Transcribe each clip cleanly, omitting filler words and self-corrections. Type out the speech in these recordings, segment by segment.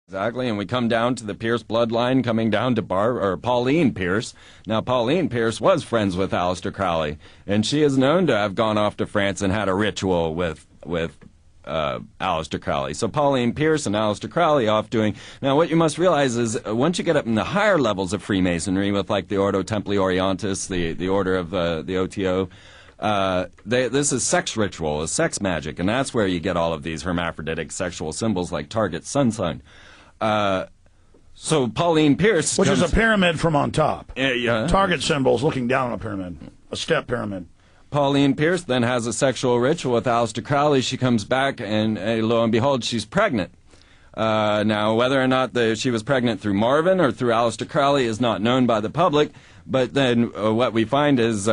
Exactly, and we come down to the Pierce bloodline coming down to Pauline Pierce. Now, Pauline Pierce was friends with Aleister Crowley, and she is known to have gone off to France and had a ritual with Aleister Crowley. So Pauline Pierce and Aleister Crowley off doing... Now, what you must realize is once you get up in the higher levels of Freemasonry with, like, the Ordo Templi Orientis, the order of the OTO, this is sex ritual, is sex magic, and that's where you get all of these hermaphroditic sexual symbols like target, sun sign. So Pauline Pierce... Which is a pyramid from on top. Yeah. Target symbols looking down on a pyramid. A step pyramid. Pauline Pierce then has a sexual ritual with Aleister Crowley. She comes back, and lo and behold, she's pregnant. Now, whether or not she was pregnant through Marvin or through Aleister Crowley is not known by the public, but then what we find is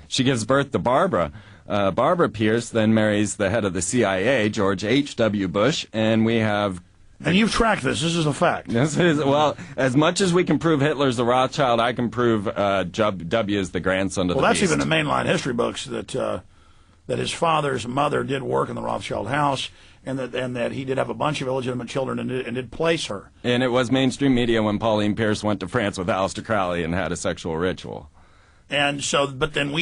she gives birth to Barbara. Barbara Pierce then marries the head of the CIA, George H.W. Bush, and we have... And you've tracked this. This is a fact. This is, well, as much as we can prove Hitler's the Rothschild, I can prove W is the grandson of the beast. Well, that's even in mainline history books that his father's mother did work in the Rothschild house, and that he did have a bunch of illegitimate children and did place her. And it was mainstream media when Pauline Pierce went to France with Aleister Crowley and had a sexual ritual. And so, but then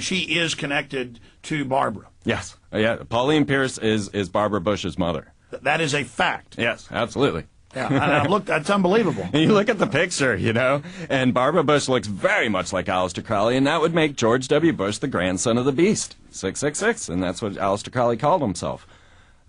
she is connected to Barbara. Yes, yeah. Pauline Pierce is Barbara Bush's mother. That is a fact. Yes, absolutely. Yeah, and I've looked, that's unbelievable. And you look at the picture, you know, and Barbara Bush looks very much like Aleister Crowley, and that would make George W. Bush the grandson of the beast, 666, and that's what Aleister Crowley called himself.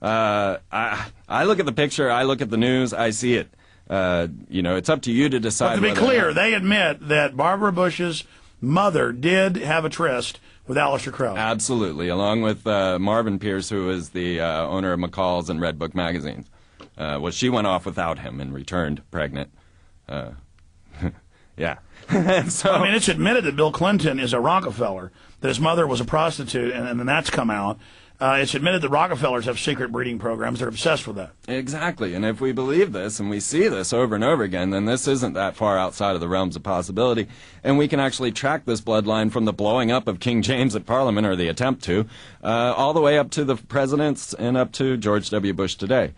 I look at the picture, I look at the news, I see it. You know, it's up to you to decide. But to be clear, they admit that Barbara Bush's mother did have a tryst with Aleister Crowley. Absolutely, along with Marvin Pierce, who is the owner of McCall's and Red Book magazines. Well, she went off without him and returned pregnant. Yeah. So, I mean, it's admitted that Bill Clinton is a Rockefeller, that his mother was a prostitute, and then that's come out. It's admitted that Rockefellers have secret breeding programs. They're obsessed with that. Exactly. And if we believe this and we see this over and over again, then this isn't that far outside of the realms of possibility. And we can actually track this bloodline from the blowing up of King James at Parliament, or the attempt to, all the way up to the presidents and up to George W. Bush today.